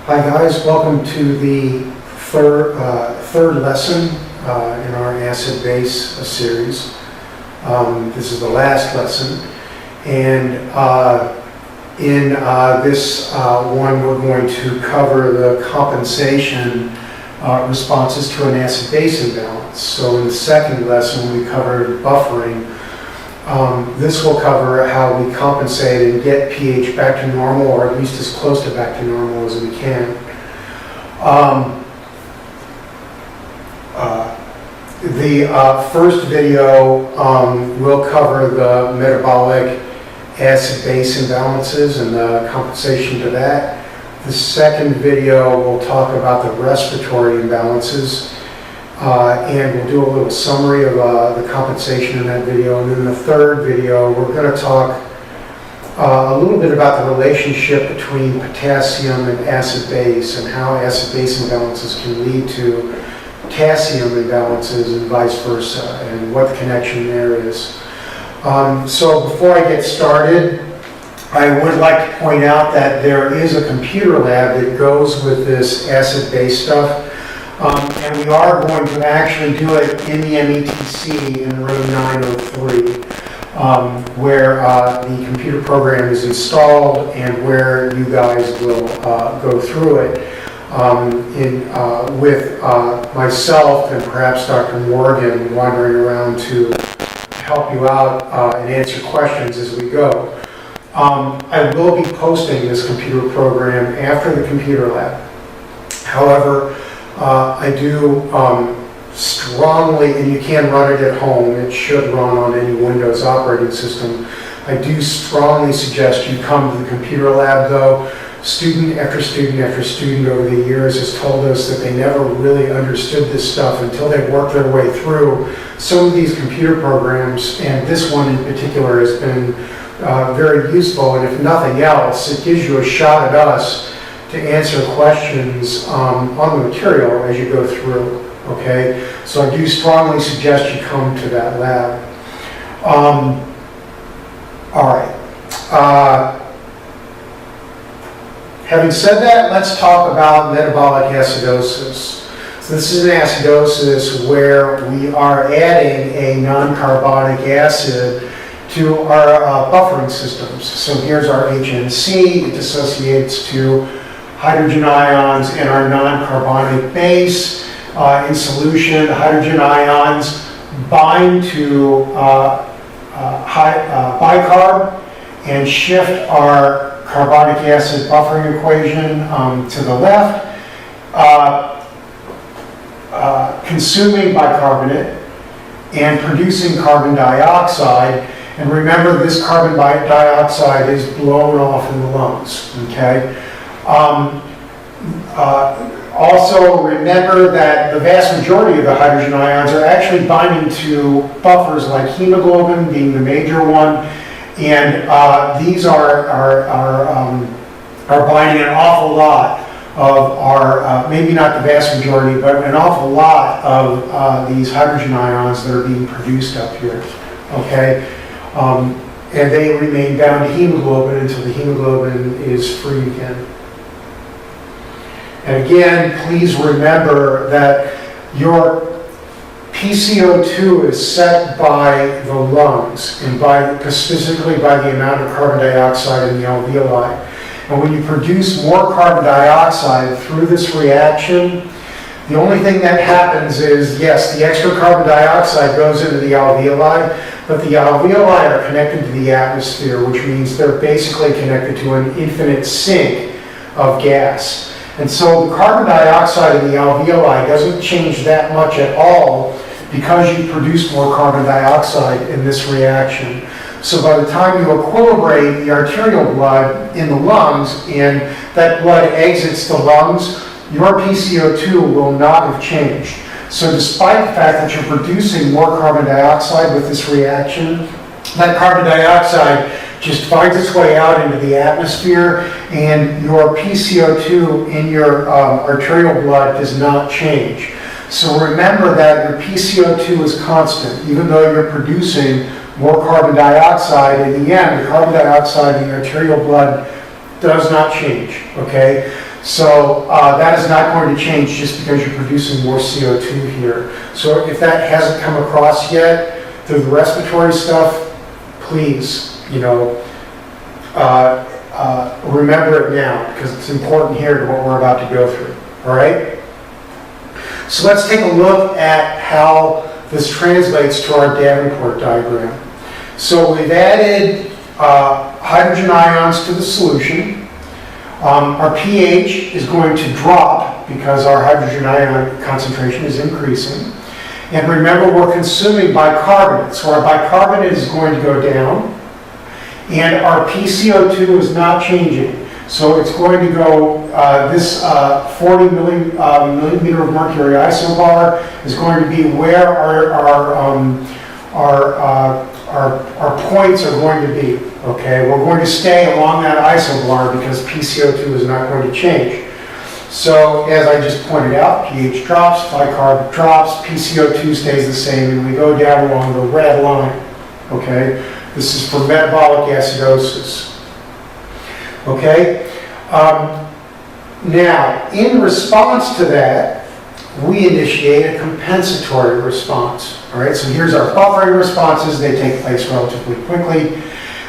Hi guys, welcome to the third lesson in our acid-base series. This is the last lesson, and in this one we're going to cover the compensation responses to an acid-base imbalance. So in the second lesson we covered buffering. This will cover how we compensate and get pH back to normal, or at least as close to back to normal as we can. The first video will cover the metabolic acid-base imbalances and the compensation to that. The second video will talk about the respiratory imbalances. And we'll do a little summary of the compensation in that video. And then the third video, we're going to talk a little bit about the relationship between potassium and acid-base and how acid-base imbalances can lead to potassium imbalances and vice versa, and what the connection there is. So before I get started, I would like to point out that there is a computer lab that goes with this acid-base stuff. And we are going to actually do it in the METC in room 903, where the computer program is installed and where you guys will go through it with myself and perhaps Dr. Morgan wandering around to help you out and answer questions as we go. I will be posting this computer program after the computer lab. However, I do strongly, and you can run it at home, it should run on any Windows operating system. I do strongly suggest you come to the computer lab though. Student after student after student over the years has told us that they never really understood this stuff until they worked their way through some of these computer programs, and this one in particular has been very useful, and if nothing else, it gives you a shot at us to answer questions on the material as you go through, okay? So I do strongly suggest you come to that lab. All right. Having said that, let's talk about metabolic acidosis. So this is an acidosis where we are adding a non-carbonic acid to our buffering systems. So here's our HNC, it dissociates to hydrogen ions and our non-carbonic base. In solution, the hydrogen ions bind to bicarb and shift our carbonic acid buffering equation to the left, consuming bicarbonate and producing carbon dioxide. And remember, this carbon dioxide is blown off in the lungs, okay? Also remember that the vast majority of the hydrogen ions are actually binding to buffers like hemoglobin being the major one, and these are binding an awful lot of our, maybe not the vast majority, but an awful lot of these hydrogen ions that are being produced up here, okay? And they remain bound to hemoglobin until the hemoglobin is free again. And again, please remember that your PCO2 is set by the lungs, and specifically by the amount of carbon dioxide in the alveoli. And when you produce more carbon dioxide through this reaction, the only thing that happens is, yes, the extra carbon dioxide goes into the alveoli, but the alveoli are connected to the atmosphere, which means they're basically connected to an infinite sink of gas. And so the carbon dioxide in the alveoli doesn't change that much at all because you produce more carbon dioxide in this reaction. So by the time you equilibrate the arterial blood in the lungs and that blood exits the lungs, your PCO2 will not have changed. So despite the fact that you're producing more carbon dioxide with this reaction, that carbon dioxide just finds its way out into the atmosphere, and your PCO2 in your arterial blood does not change. So remember that your PCO2 is constant, even though you're producing more carbon dioxide. In the end, the carbon dioxide in the arterial blood does not change, okay? So that is not going to change just because you're producing more CO2 here. So if that hasn't come across yet through the respiratory stuff, please, remember it now, because it's important here to what we're about to go through. All right? So let's take a look at how this translates to our Davenport diagram. So we've added hydrogen ions to the solution. Our pH is going to drop because our hydrogen ion concentration is increasing. And remember, we're consuming bicarbonate. So our bicarbonate is going to go down. And our PCO2 is not changing. So it's going to go, this 40 millimeter of mercury isobar is going to be where our points are going to be. Okay, we're going to stay along that isobar because PCO2 is not going to change. So as I just pointed out, pH drops, bicarb drops, PCO2 stays the same, and we go down along the red line. Okay, this is for metabolic acidosis. Okay, now in response to that, we initiate a compensatory response. All right, so here's our buffering responses. They take place relatively quickly.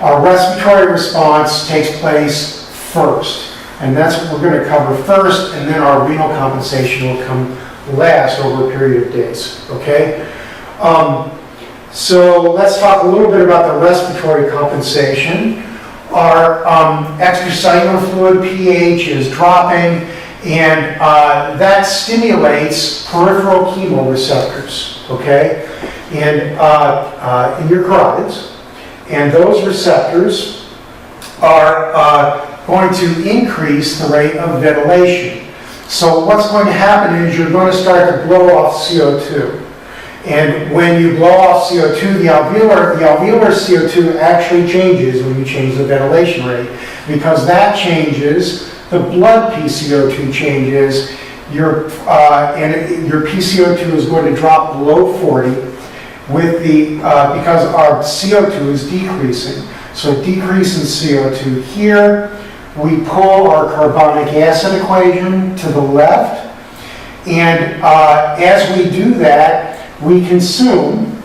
Our respiratory response takes place first, and that's what we're going to cover first, and then our renal compensation will come last over a period of days. Okay, so let's talk a little bit about the respiratory compensation. Our extracellular fluid pH is dropping, and that stimulates peripheral chemoreceptors, okay, and in your carotids. And those receptors are going to increase the rate of ventilation. So what's going to happen is you're going to start to blow off CO2. And when you blow off CO2, the alveolar CO2 actually changes when you change the ventilation rate, because that changes, the blood PCO2 changes, your PCO2 is going to drop below 40 with because our CO2 is decreasing. So decrease in CO2 here, we pull our carbonic acid equation to the left, and as we do that, we consume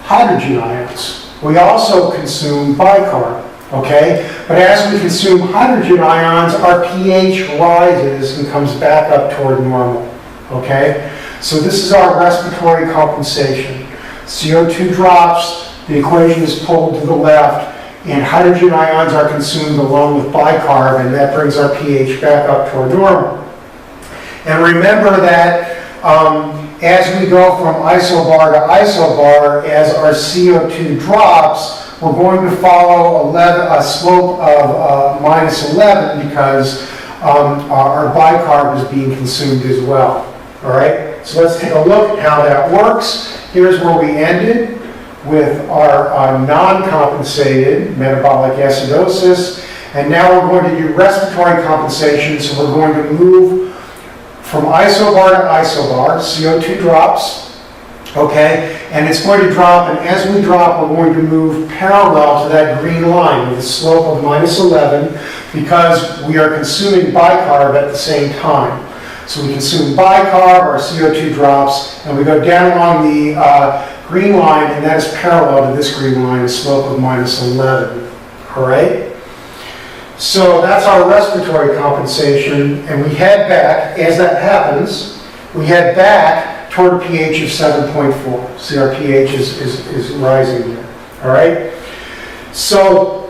hydrogen ions. We also consume bicarb, okay? But as we consume hydrogen ions, our pH rises and comes back up toward normal, okay? So this is our respiratory compensation. CO2 drops, the equation is pulled to the left, and hydrogen ions are consumed along with bicarb, and that brings our pH back up toward normal. And remember that as we go from isobar to isobar, as our CO2 drops, we're going to follow a slope of minus 11 because our bicarb is being consumed as well. All right, so let's take a look at how that works. Here's where we ended with our non-compensated metabolic acidosis, and now we're going to do respiratory compensation. So we're going to move from isobar to isobar. CO2 drops, okay, and it's going to drop, and as we drop, we're going to move parallel to that green line with a slope of minus 11 because we are consuming bicarb at the same time. So we consume bicarb, our CO2 drops, and we go down along the green line, and that is parallel to this green line, a slope of minus 11, all right? So that's our respiratory compensation, and we head back, as that happens, we head back toward a pH of 7.4. See, our pH is rising here, all right? So,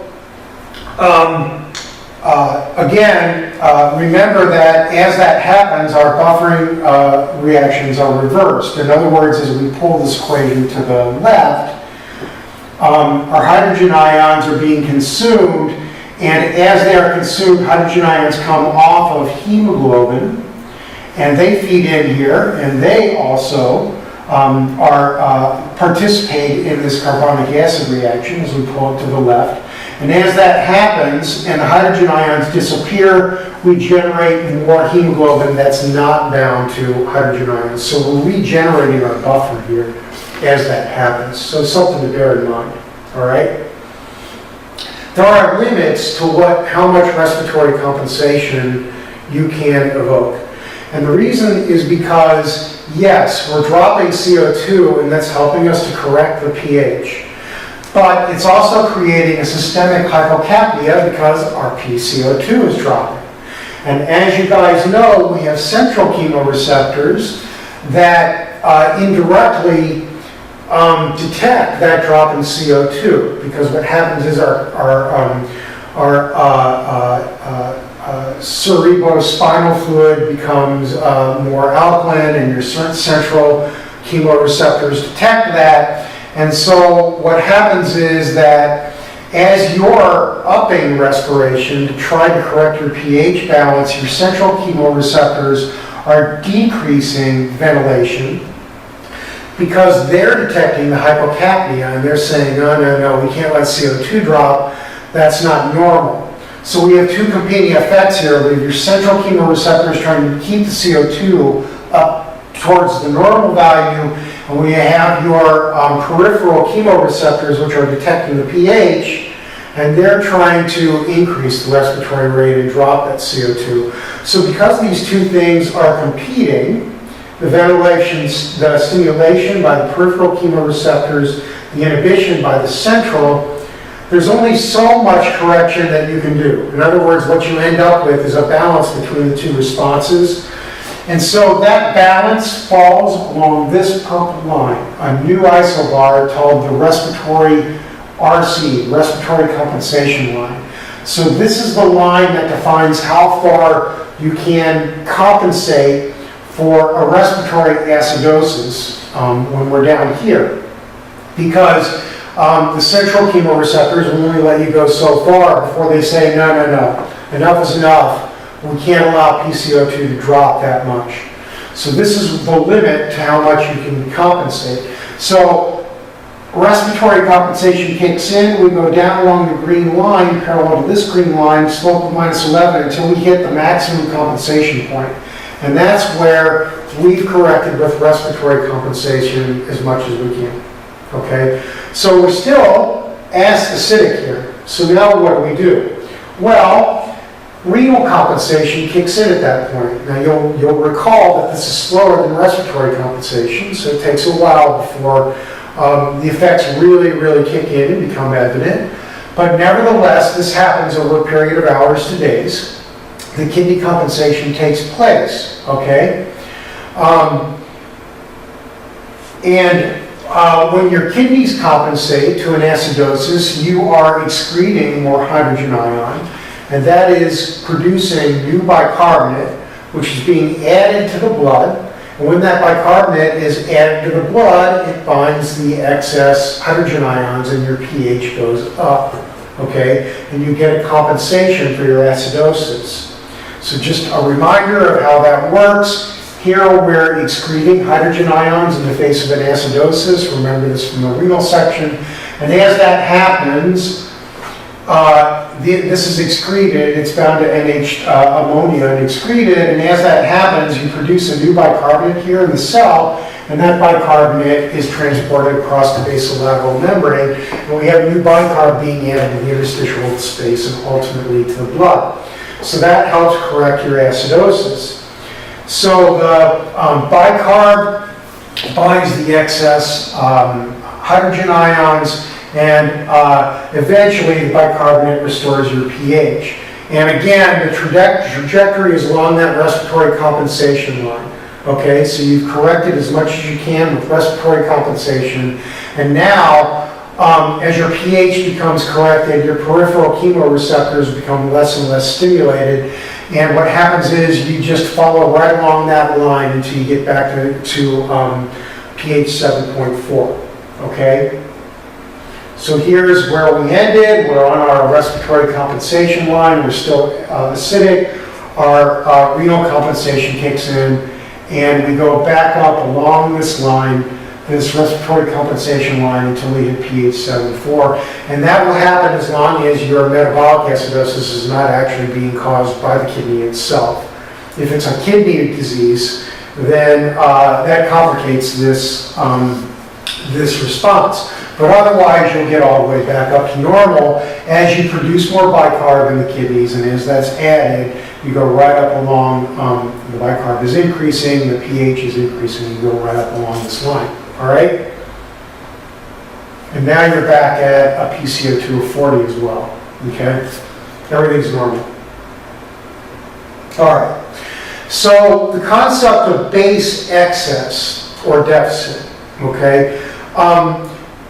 again, remember that as that happens, our buffering reactions are reversed. In other words, as we pull this equation to the left, our hydrogen ions are being consumed, and as they are consumed, hydrogen ions come off of hemoglobin, and they feed in here, and they also participate in this carbonic acid reaction as we pull it to the left. And as that happens, and the hydrogen ions disappear, we generate more hemoglobin that's not bound to hydrogen ions. So we're regenerating our buffer here as that happens. So something to bear in mind, all right? There are limits to how much respiratory compensation you can evoke. And the reason is because, yes, we're dropping CO2 and that's helping us to correct the pH. But it's also creating a systemic hypocapnia because our PCO2 is dropping. And as you guys know, we have central chemoreceptors that indirectly detect that drop in CO2, because what happens is our cerebrospinal fluid becomes more alkaline, and your central chemoreceptors detect that. And so what happens is that as you're upping respiration to try to correct your pH balance, your central chemoreceptors are decreasing ventilation because they're detecting the hypocapnia, and they're saying, no, we can't let CO2 drop, that's not normal. So we have two competing effects here. We have your central chemoreceptors trying to keep the CO2 up towards the normal value, and we have your peripheral chemoreceptors, which are detecting the pH, and they're trying to increase the respiratory rate and drop that CO2. So because these two things are competing, the ventilation, the stimulation by the peripheral chemoreceptors, the inhibition by the central, there's only so much correction that you can do. In other words, what you end up with is a balance between the two responses. And so that balance falls along this purple line, a new isobar called the respiratory RC, respiratory compensation line. So this is the line that defines how far you can compensate for a respiratory acidosis when we're down here. Because the central chemoreceptors will only let you go so far before they say, no, enough is enough. We can't allow PCO2 to drop that much. So this is the limit to how much you can compensate. So respiratory compensation kicks in, we go down along the green line, parallel to this green line, slope of -11, until we hit the maximum compensation point. And that's where we've corrected with respiratory compensation as much as we can. Okay? So we're still acidic here. So now what do? Well, renal compensation kicks in at that point. Now you'll recall that this is slower than respiratory compensation, so it takes a while before the effects really kick in and become evident. But nevertheless, this happens over a period of hours to days. The kidney compensation takes place, okay? When your kidneys compensate to an acidosis, you are excreting more hydrogen ion, and that is producing new bicarbonate, which is being added to the blood. And when that bicarbonate is added to the blood, it binds the excess hydrogen ions and your pH goes up, okay? And you get a compensation for your acidosis. So just a reminder of how that works. Here we're excreting hydrogen ions in the face of an acidosis. Remember this from the renal section. And as that happens, this is excreted, it's bound to ammonia and excreted, and as that happens, you produce a new bicarbonate here in the cell, and that bicarbonate is transported across the basolateral membrane, and we have new bicarb being added to the interstitial space and ultimately to the blood. So that helps correct your acidosis. So the bicarb binds the excess hydrogen ions, and eventually the bicarbonate restores your pH. And again, the trajectory is along that respiratory compensation line. Okay, so you've corrected as much as you can with respiratory compensation, and now as your pH becomes corrected, your peripheral chemoreceptors become less and less stimulated, and what happens is you just follow right along that line until you get back to pH 7.4. Okay? So here's where we ended. We're on our respiratory compensation line. We're still acidic. Our renal compensation kicks in, and we go back up along this line, this respiratory compensation line, until we hit pH 7.4. And that will happen as long as your metabolic acidosis is not actually being caused by the kidney itself. If it's a kidney disease, then that complicates this response. But otherwise, you'll get all the way back up to normal as you produce more bicarb in the kidneys, and as that's added, you go right up along, the bicarb is increasing, the pH is increasing, you go right up along this line, all right? And now you're back at a PCO2 of 40 as well, okay? Everything's normal. All right, so the concept of base excess or deficit, okay?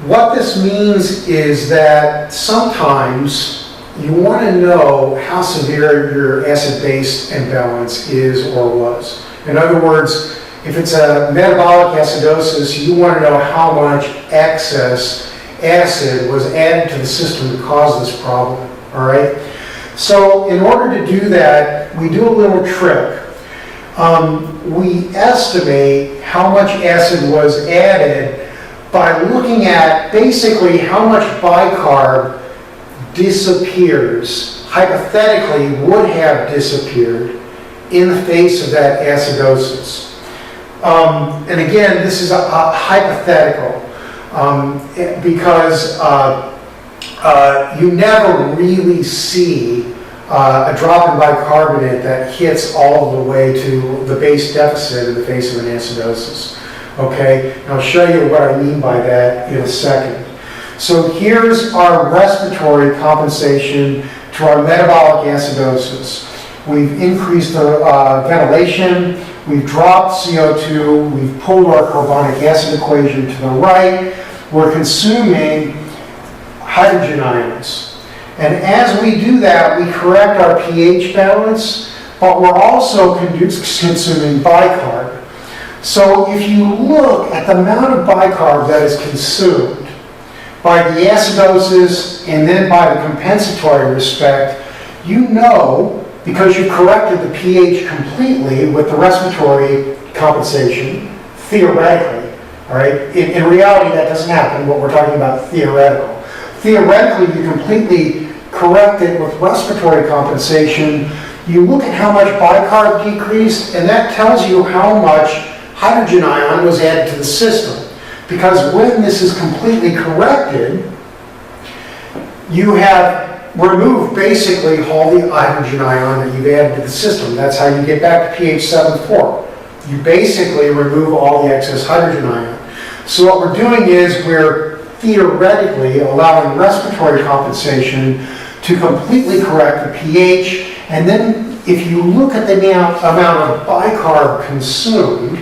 What this means is that sometimes you want to know how severe your acid-base imbalance is or was. In other words, if it's a metabolic acidosis, you want to know how much excess acid was added to the system to cause this problem, all right? So in order to do that, we do a little trick. We estimate how much acid was added by looking at basically how much bicarb disappears, hypothetically would have disappeared in the face of that acidosis. And again, this is a hypothetical because you never really see a drop in bicarbonate that hits all the way to the base deficit in the face of an acidosis. Okay, and I'll show you what I mean by that in a second. So here's our respiratory compensation to our metabolic acidosis. We've increased the ventilation, we've dropped CO2, we've pulled our carbonic acid equation to the right, we're consuming hydrogen ions. And as we do that, we correct our pH balance, but we're also consuming bicarb. So if you look at the amount of bicarb that is consumed by the acidosis and then by the compensatory respect, you know, because you corrected the pH completely with the respiratory compensation, theoretically, all right? In reality, that doesn't happen, but we're talking about theoretical. Theoretically, you completely correct it with respiratory compensation. You look at how much bicarb decreased, and that tells you how much hydrogen ion was added to the system. Because when this is completely corrected, you have removed basically all the hydrogen ion that you've added to the system. That's how you get back to pH 7.4. You basically remove all the excess hydrogen ion. So what we're doing is we're theoretically allowing respiratory compensation to completely correct the pH, and then if you look at the amount of bicarb consumed,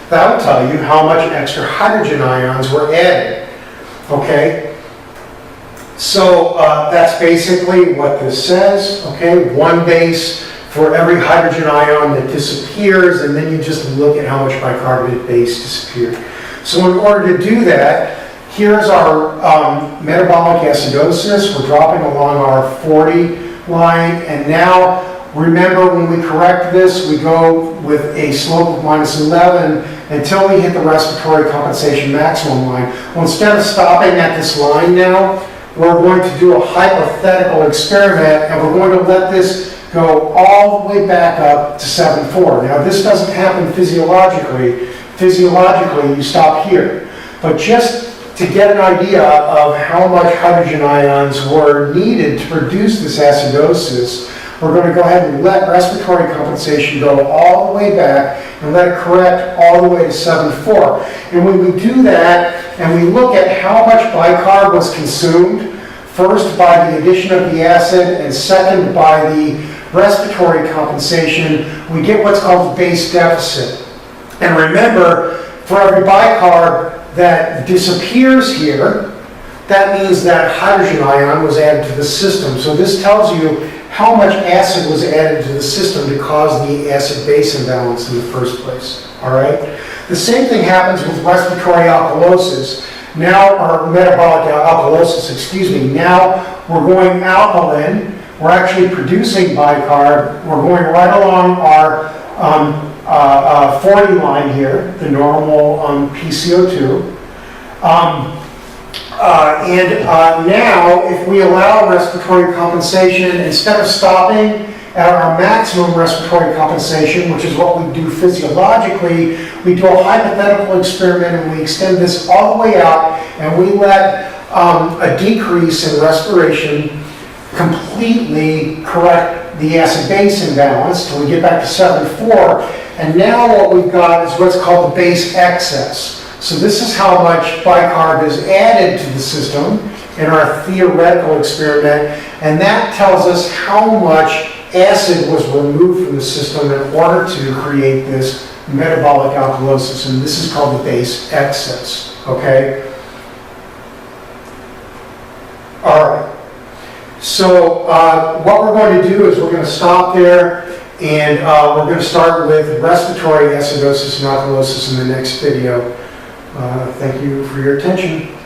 that'll tell you how much extra hydrogen ions were added, okay? So that's basically what this says, okay? One base for every hydrogen ion that disappears, and then you just look at how much bicarbonate base disappeared. So in order to do that, here's our metabolic acidosis. We're dropping along our 40 line, and now remember when we correct this, we go with a slope of -11 until we hit the respiratory compensation maximum line. Well, instead of stopping at this line now, we're going to do a hypothetical experiment, and we're going to let this go all the way back up to 7.4. Now, this doesn't happen physiologically. Physiologically, you stop here. But just to get an idea of how much hydrogen ions were needed to produce this acidosis, we're going to go ahead and let respiratory compensation go all the way back and let it correct all the way to 7.4. And when we do that and we look at how much bicarb was consumed, first by the addition of the acid and second by the respiratory compensation, we get what's called the base deficit. And remember, for every bicarb that disappears here, that means that hydrogen ion was added to the system. So this tells you how much acid was added to the system to cause the acid-base imbalance in the first place, all right? The same thing happens with respiratory alkalosis. Now, or metabolic alkalosis, excuse me. Now we're going alkaline. We're actually producing bicarb. We're going right along our 40 line here, the normal PCO2. Now, if we allow respiratory compensation, instead of stopping at our maximum respiratory compensation, which is what we do physiologically, we do a hypothetical experiment and we extend this all the way out, and we let a decrease in respiration completely correct the acid-base imbalance till we get back to 7,4. And now what we've got is what's called the base excess. So this is how much bicarb is added to the system in our theoretical experiment, and that tells us how much acid was removed from the system in order to create this metabolic alkalosis, and this is called the base excess, okay? All right, so what we're going to do is we're going to stop there, and we're going to start with respiratory acidosis and alkalosis in the next video. Thank you for your attention.